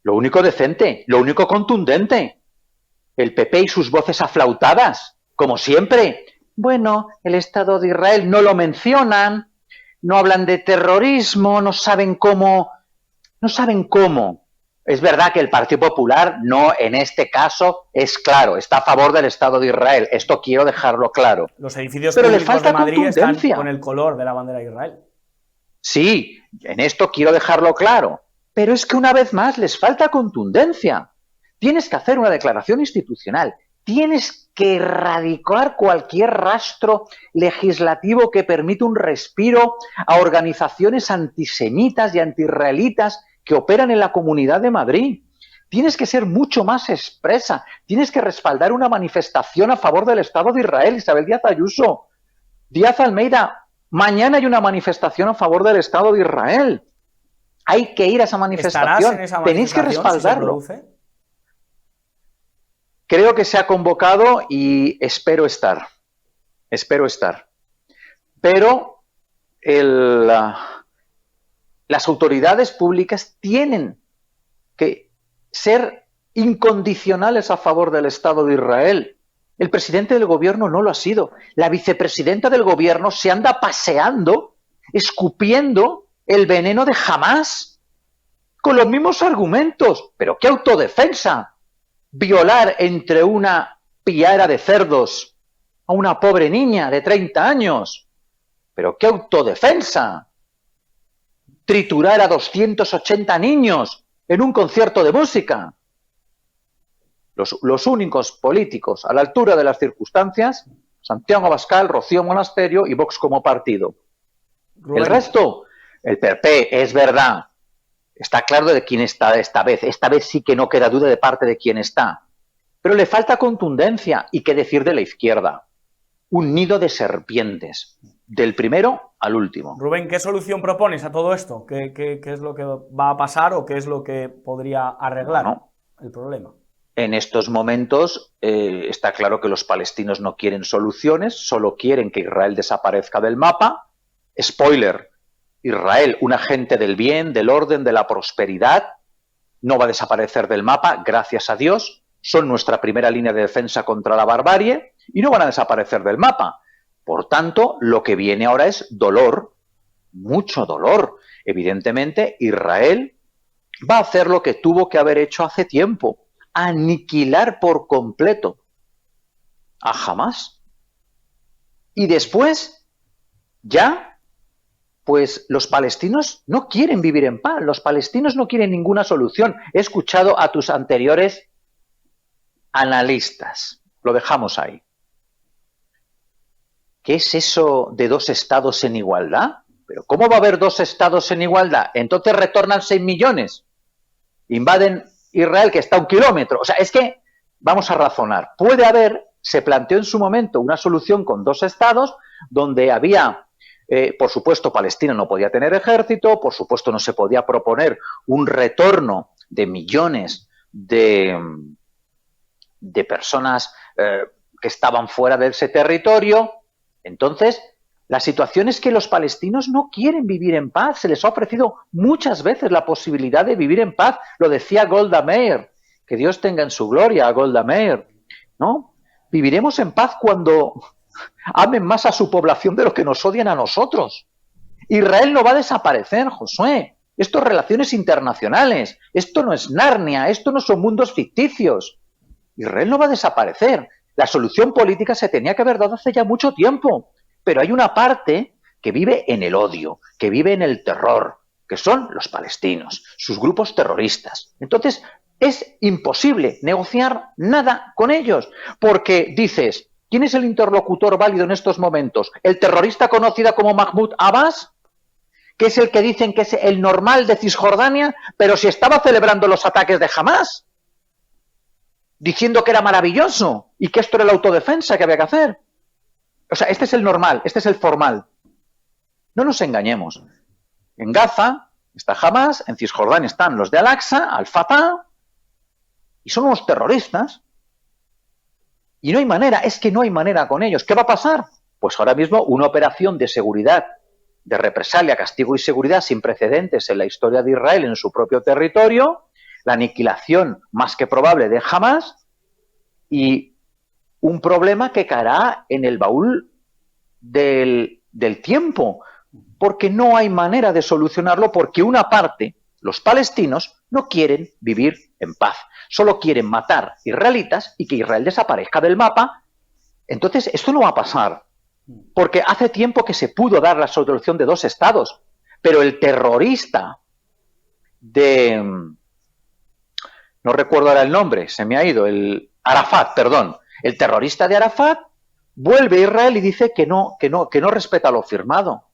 Lo único decente, lo único contundente. El PP y sus voces aflautadas, como siempre. Bueno, el Estado de Israel no lo mencionan, no hablan de terrorismo, no saben cómo. Es verdad que el Partido Popular no, en este caso, es claro, está a favor del Estado de Israel. Esto quiero dejarlo claro. Los edificios Pero le públicos falta de Madrid están contundencia. con el color de la bandera de Israel. Sí, en esto quiero dejarlo claro. Pero es que una vez más les falta contundencia. Tienes que hacer una declaración institucional. Tienes que erradicar cualquier rastro legislativo que permita un respiro a organizaciones antisemitas y antiisraelitas que operan en la Comunidad de Madrid. Tienes que ser mucho más expresa. Tienes que respaldar una manifestación a favor del Estado de Israel. Isabel Díaz Ayuso, Díaz Almeida, mañana hay una manifestación a favor del Estado de Israel. Hay que ir a esa manifestación. ¿Estarás en esa manifestación? Tenéis que respaldarlo. Si se produce? Creo que se ha convocado y espero estar. Espero estar. Pero las autoridades públicas tienen que ser incondicionales a favor del Estado de Israel. El presidente del gobierno no lo ha sido. La vicepresidenta del gobierno se anda paseando, escupiendo el veneno de Hamás, con los mismos argumentos. ¿Pero qué autodefensa? Violar entre una piara de cerdos a una pobre niña de 30 años. ¿Pero qué autodefensa? Triturar a 280 niños en un concierto de música. Los únicos políticos a la altura de las circunstancias, Santiago Abascal, Rocío Monasterio y Vox como partido. Rubén. El resto, el PP, es verdad. Está claro de quién está esta vez. Esta vez sí que no queda duda de parte de quién está. Pero le falta contundencia. ¿Y qué decir de la izquierda? Un nido de serpientes. Del primero al último. Rubén, ¿qué solución propones a todo esto? ¿Qué es lo que va a pasar o qué es lo que podría arreglar el problema? En estos momentos está claro que los palestinos no quieren soluciones, solo quieren que Israel desaparezca del mapa. Spoiler. Israel, un agente del bien, del orden, de la prosperidad, no va a desaparecer del mapa, gracias a Dios. Son nuestra primera línea de defensa contra la barbarie y no van a desaparecer del mapa. Por tanto, lo que viene ahora es dolor, mucho dolor. Evidentemente, Israel va a hacer lo que tuvo que haber hecho hace tiempo, aniquilar por completo a Hamás. Y después, ya, pues los palestinos no quieren vivir en paz, los palestinos no quieren ninguna solución. He escuchado a tus anteriores analistas, lo dejamos ahí. ¿Qué es eso de dos estados en igualdad? ¿Pero cómo va a haber dos estados en igualdad? Entonces retornan 6 millones, invaden Israel que está a 1 kilómetro. O sea, es que vamos a razonar. Puede haber, se planteó en su momento una solución con dos estados donde había... por supuesto, Palestina no podía tener ejército, por supuesto no se podía proponer un retorno de millones de personas que estaban fuera de ese territorio. Entonces, la situación es que los palestinos no quieren vivir en paz. Se les ha ofrecido muchas veces la posibilidad de vivir en paz. Lo decía Golda Meir. Que Dios tenga en su gloria a Golda Meir, ¿no? Viviremos en paz cuando amen más a su población de lo que nos odian a nosotros. Israel no va a desaparecer, Josué. Esto es relaciones internacionales. Esto no es Narnia. Esto no son mundos ficticios. Israel no va a desaparecer. La solución política se tenía que haber dado hace ya mucho tiempo. Pero hay una parte que vive en el odio, que vive en el terror, que son los palestinos, sus grupos terroristas. Entonces, es imposible negociar nada con ellos, porque dices, ¿quién es el interlocutor válido en estos momentos? ¿El terrorista conocido como Mahmoud Abbas? Que es el que dicen que es el normal de Cisjordania, pero si estaba celebrando los ataques de Hamás, diciendo que era maravilloso y que esto era la autodefensa que había que hacer. O sea, este es el normal, este es el formal. No nos engañemos. En Gaza está Hamas, en Cisjordania están los de Al-Aqsa, Al-Fatah, y son unos terroristas. Y no hay manera, es que no hay manera con ellos. ¿Qué va a pasar? Pues ahora mismo una operación de seguridad, de represalia, castigo y seguridad sin precedentes en la historia de Israel en su propio territorio, la aniquilación más que probable de Hamas y un problema que caerá en el baúl del tiempo, porque no hay manera de solucionarlo, porque una parte, los palestinos, no quieren vivir en paz, solo quieren matar israelitas y que Israel desaparezca del mapa. Entonces, esto no va a pasar, porque hace tiempo que se pudo dar la solución de 2 estados, pero el terrorista de... no recuerdo ahora el nombre, se me ha ido, el Arafat, perdón, el terrorista de Arafat vuelve a Israel y dice que no respeta lo firmado.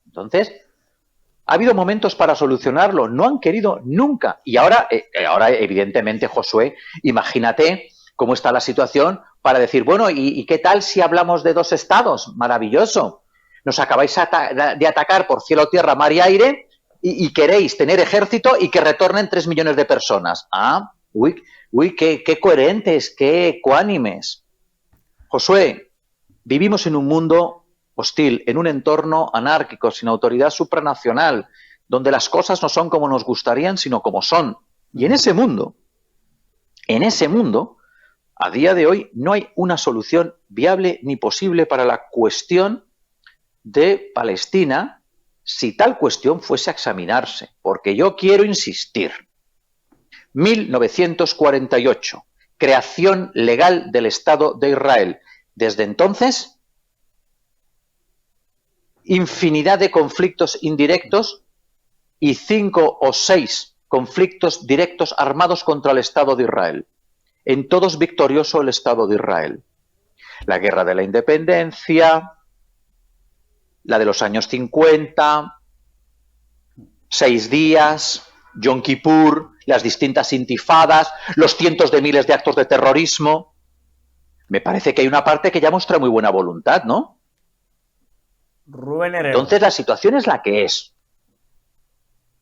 Entonces, ha habido momentos para solucionarlo, no han querido nunca. Y ahora evidentemente, Josué, imagínate cómo está la situación para decir, bueno, ¿y qué tal si hablamos de 2 estados? Maravilloso. Nos acabáis de atacar por cielo, tierra, mar y aire y queréis tener ejército y que retornen 3 millones de personas. Qué coherentes, qué ecuánimes. Josué, vivimos en un mundo hostil, en un entorno anárquico, sin autoridad supranacional, donde las cosas no son como nos gustarían, sino como son. Y en ese mundo, a día de hoy, no hay una solución viable ni posible para la cuestión de Palestina si tal cuestión fuese a examinarse. Porque yo quiero insistir. 1948, creación legal del Estado de Israel. Desde entonces, infinidad de conflictos indirectos y 5 o 6 conflictos directos armados contra el Estado de Israel. En todos victorioso el Estado de Israel. La Guerra de la Independencia, la de los años 50, 6 días, Yom Kippur, las distintas intifadas, los cientos de miles de actos de terrorismo. Me parece que hay una parte que ya muestra muy buena voluntad, ¿no? Rubén Herrero. Entonces la situación es la que es.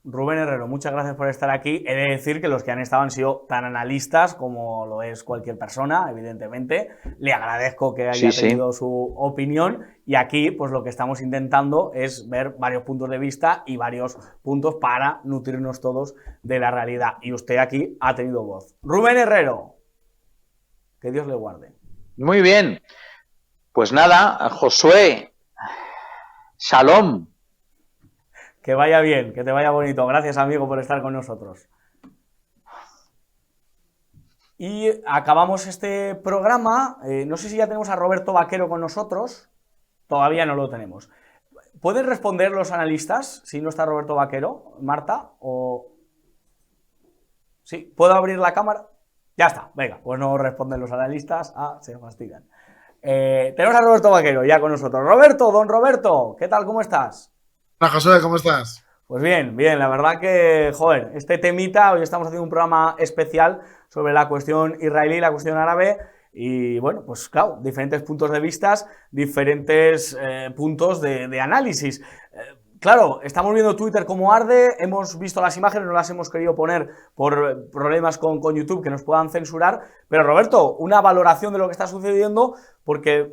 Rubén Herrero, muchas gracias por estar aquí. He de decir que los que han estado han sido tan analistas como lo es cualquier persona, evidentemente. Le agradezco que haya tenido su opinión y aquí pues lo que estamos intentando es ver varios puntos de vista y varios puntos para nutrirnos todos de la realidad. Y usted aquí ha tenido voz. Rubén Herrero, que Dios le guarde. Muy bien. Pues nada, Josué, Shalom. Que vaya bien, que te vaya bonito. Gracias, amigo, por estar con nosotros. Y acabamos este programa. No sé si ya tenemos a Roberto Vaquero con nosotros. Todavía no lo tenemos. ¿Pueden responder los analistas si no está Roberto Vaquero, Marta? ¿O sí? ¿Puedo abrir la cámara? Ya está. Venga, pues no responden los analistas. Se fastidian. Tenemos a Roberto Vaquero ya con nosotros. Roberto, don Roberto, ¿qué tal? ¿Cómo estás? Hola, Josué, ¿cómo estás? Pues bien, la verdad que, joder, este temita, hoy estamos haciendo un programa especial sobre la cuestión israelí, la cuestión árabe, y bueno, pues claro, diferentes puntos de vista, diferentes puntos de análisis. Claro, estamos viendo Twitter como arde, hemos visto las imágenes, no las hemos querido poner por problemas con YouTube que nos puedan censurar, pero Roberto, una valoración de lo que está sucediendo, porque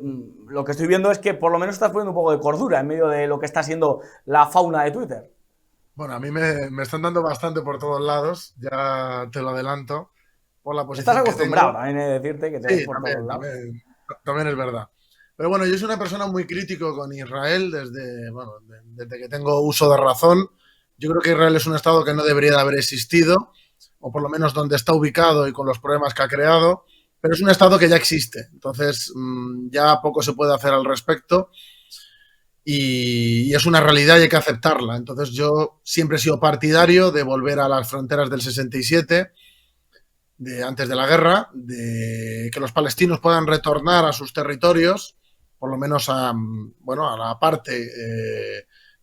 lo que estoy viendo es que por lo menos estás poniendo un poco de cordura en medio de lo que está siendo la fauna de Twitter. Bueno, a mí me están dando bastante por todos lados, ya te lo adelanto, por la posición. Estás acostumbrado también a decirte que te ves por todos lados. También es verdad. Pero bueno, yo soy una persona muy crítico con Israel desde que tengo uso de razón. Yo creo que Israel es un estado que no debería de haber existido, o por lo menos donde está ubicado y con los problemas que ha creado, pero es un estado que ya existe. Entonces, ya poco se puede hacer al respecto y es una realidad y hay que aceptarla. Entonces, yo siempre he sido partidario de volver a las fronteras del 67, antes de la guerra, de que los palestinos puedan retornar a sus territorios, por lo menos a la parte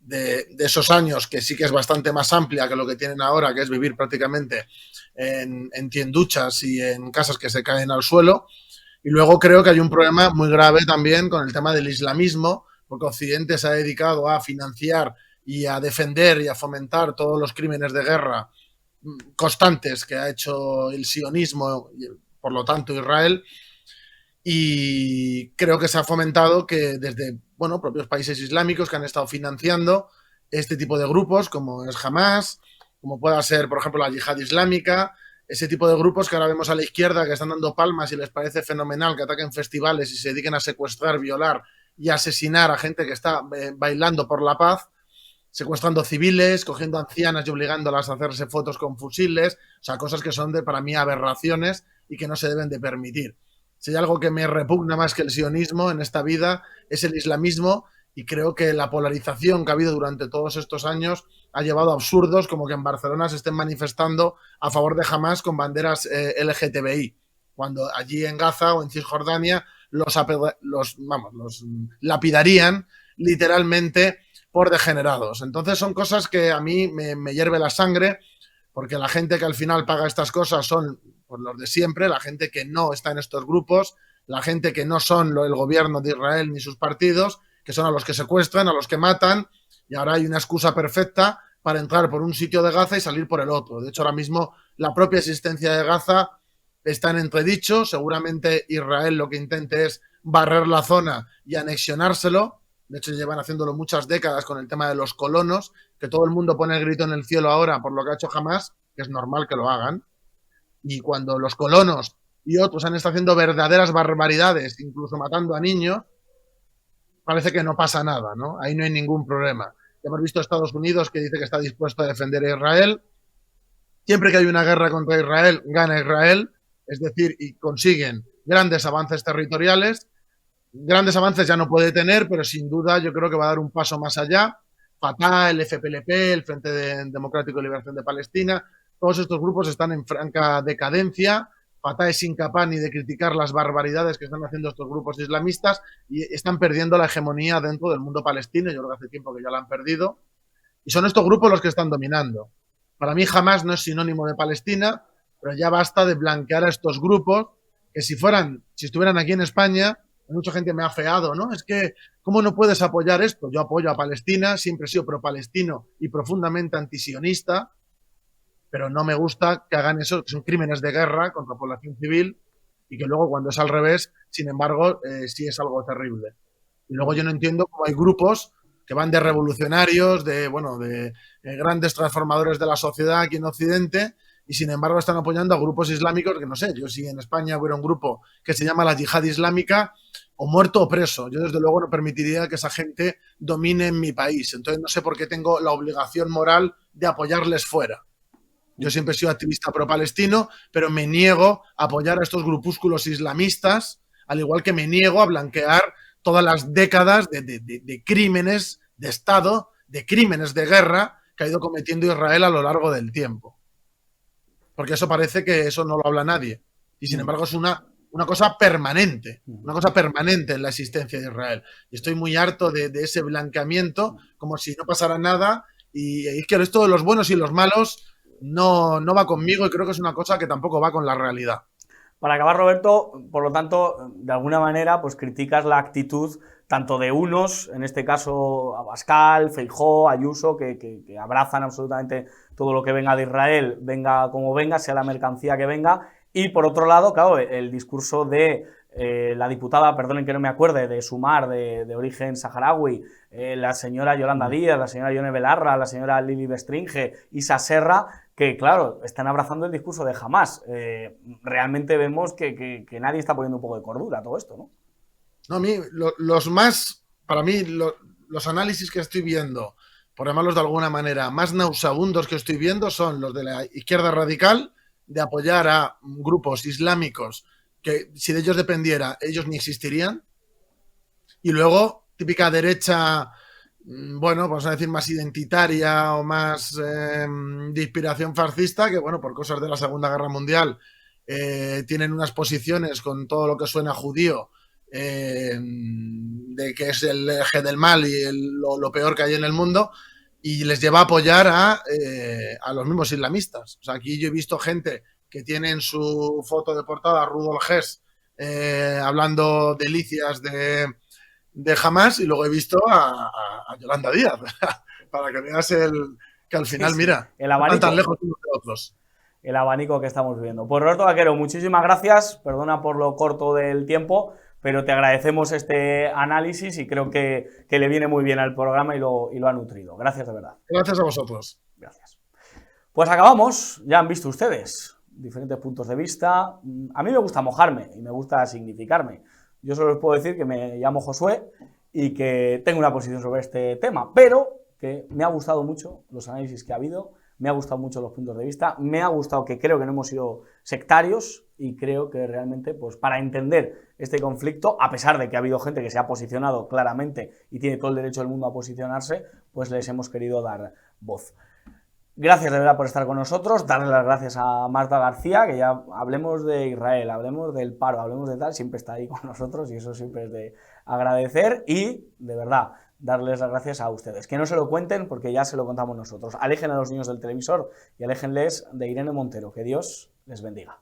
de esos años, que sí que es bastante más amplia que lo que tienen ahora, que es vivir prácticamente en tienduchas y en casas que se caen al suelo. Y luego creo que hay un problema muy grave también con el tema del islamismo, porque Occidente se ha dedicado a financiar y a defender y a fomentar todos los crímenes de guerra constantes que ha hecho el sionismo y, por lo tanto, Israel. Y creo que se ha fomentado que desde, bueno, propios países islámicos que han estado financiando este tipo de grupos, como es Hamas, como pueda ser, por ejemplo, la Yihad Islámica, ese tipo de grupos que ahora vemos a la izquierda que están dando palmas y les parece fenomenal que ataquen festivales y se dediquen a secuestrar, violar y asesinar a gente que está bailando por la paz, secuestrando civiles, cogiendo ancianas y obligándolas a hacerse fotos con fusiles, o sea, cosas que son para mí aberraciones y que no se deben de permitir. Si hay algo que me repugna más que el sionismo en esta vida es el islamismo, y creo que la polarización que ha habido durante todos estos años ha llevado a absurdos como que en Barcelona se estén manifestando a favor de Hamas con banderas LGTBI, cuando allí en Gaza o en Cisjordania los lapidarían literalmente por degenerados. Entonces son cosas que a mí me hierve la sangre, porque la gente que al final paga estas cosas son pues, los de siempre, la gente que no está en estos grupos, la gente que no son el gobierno de Israel ni sus partidos, que son a los que secuestran, a los que matan, y ahora hay una excusa perfecta para entrar por un sitio de Gaza y salir por el otro. De hecho, ahora mismo la propia existencia de Gaza está en entredicho. Seguramente Israel lo que intente es barrer la zona y anexionárselo. De hecho, llevan haciéndolo muchas décadas con el tema de los colonos, que todo el mundo pone el grito en el cielo ahora por lo que ha hecho Hamas, que es normal que lo hagan. Y cuando los colonos y otros han estado haciendo verdaderas barbaridades, incluso matando a niños, parece que no pasa nada, ¿no? Ahí no hay ningún problema. Ya hemos visto a Estados Unidos que dice que está dispuesto a defender a Israel. Siempre que hay una guerra contra Israel, gana Israel, es decir, y consiguen grandes avances territoriales. Grandes avances ya no puede tener, pero sin duda yo creo que va a dar un paso más allá. Fatah, el FPLP, el Frente Democrático de Liberación de Palestina, todos estos grupos están en franca decadencia. Fatah es incapaz ni de criticar las barbaridades que están haciendo estos grupos islamistas y están perdiendo la hegemonía dentro del mundo palestino. Yo creo que hace tiempo que ya la han perdido. Y son estos grupos los que están dominando. Para mí Hamas no es sinónimo de Palestina, pero ya basta de blanquear a estos grupos que si estuvieran aquí en España, mucha gente me ha afeado, ¿no? Es que, ¿cómo no puedes apoyar esto? Yo apoyo a Palestina, siempre he sido pro-palestino y profundamente antisionista, pero no me gusta que hagan eso, que son crímenes de guerra contra la población civil y que luego cuando es al revés, sin embargo, sí es algo terrible. Y luego yo no entiendo cómo hay grupos que van de revolucionarios, de grandes transformadores de la sociedad aquí en Occidente y sin embargo están apoyando a grupos islámicos que no sé, yo si en España hubiera un grupo que se llama la Yihad Islámica, o muerto o preso. Yo desde luego no permitiría que esa gente domine en mi país. Entonces no sé por qué tengo la obligación moral de apoyarles fuera. Yo siempre he sido activista pro-palestino, pero me niego a apoyar a estos grupúsculos islamistas, al igual que me niego a blanquear todas las décadas de crímenes de Estado, de crímenes de guerra que ha ido cometiendo Israel a lo largo del tiempo. Porque eso parece que eso no lo habla nadie. Y sin embargo es una cosa permanente en la existencia de Israel. Y estoy muy harto de ese blanqueamiento, como si no pasara nada. Y es que esto de los buenos y los malos no va conmigo y creo que es una cosa que tampoco va con la realidad. Para acabar, Roberto, por lo tanto, de alguna manera, pues criticas la actitud tanto de unos, en este caso Abascal, Feijóo, Ayuso, que abrazan absolutamente todo lo que venga de Israel, venga como venga, sea la mercancía que venga, y por otro lado, claro, el discurso de la diputada, perdonen que no me acuerde, de Sumar, de origen saharaui, la señora Yolanda Díaz, la señora Yone Belarra, la señora Lili Bestringe, Isa Serra, que claro, están abrazando el discurso de Hamas. Realmente vemos que nadie está poniendo un poco de cordura a todo esto, ¿no? No, a mí, los análisis que estoy viendo, por llamarlos de alguna manera, más nauseabundos que estoy viendo son los de la izquierda radical, de apoyar a grupos islámicos que si de ellos dependiera, ellos ni existirían. Y luego, típica derecha, bueno, vamos a decir más identitaria o más de inspiración fascista, que bueno, por cosas de la Segunda Guerra Mundial tienen unas posiciones con todo lo que suena judío, de que es el eje del mal y lo peor que hay en el mundo, y les lleva a apoyar a los mismos islamistas. O sea, aquí yo he visto gente que tiene en su foto de portada a Rudolf Hess hablando delicias de Hamas, y luego he visto a Yolanda Díaz para que veas que al final, Sí, mira, el no abanico. están tan lejos unos de otros. El abanico que estamos viendo. Pues Roberto Vaquero, muchísimas gracias, perdona por lo corto del tiempo, pero te agradecemos este análisis y creo que le viene muy bien al programa y lo ha nutrido. Gracias de verdad. Gracias a vosotros. Gracias. Pues acabamos, ya han visto ustedes diferentes puntos de vista. A mí me gusta mojarme y me gusta significarme. Yo solo les puedo decir que me llamo Josué y que tengo una posición sobre este tema, pero que me ha gustado mucho los análisis que ha habido, me ha gustado mucho los puntos de vista, me ha gustado que creo que no hemos sido sectarios y creo que realmente, pues para entender este conflicto, a pesar de que ha habido gente que se ha posicionado claramente y tiene todo el derecho del mundo a posicionarse, pues les hemos querido dar voz. Gracias de verdad por estar con nosotros, darle las gracias a Marta García, que ya hablemos de Israel, hablemos del paro, hablemos de tal, siempre está ahí con nosotros y eso siempre es de agradecer y, de verdad, darles las gracias a ustedes. Que no se lo cuenten porque ya se lo contamos nosotros. Alejen a los niños del televisor y aléjenles de Irene Montero. Que Dios les bendiga.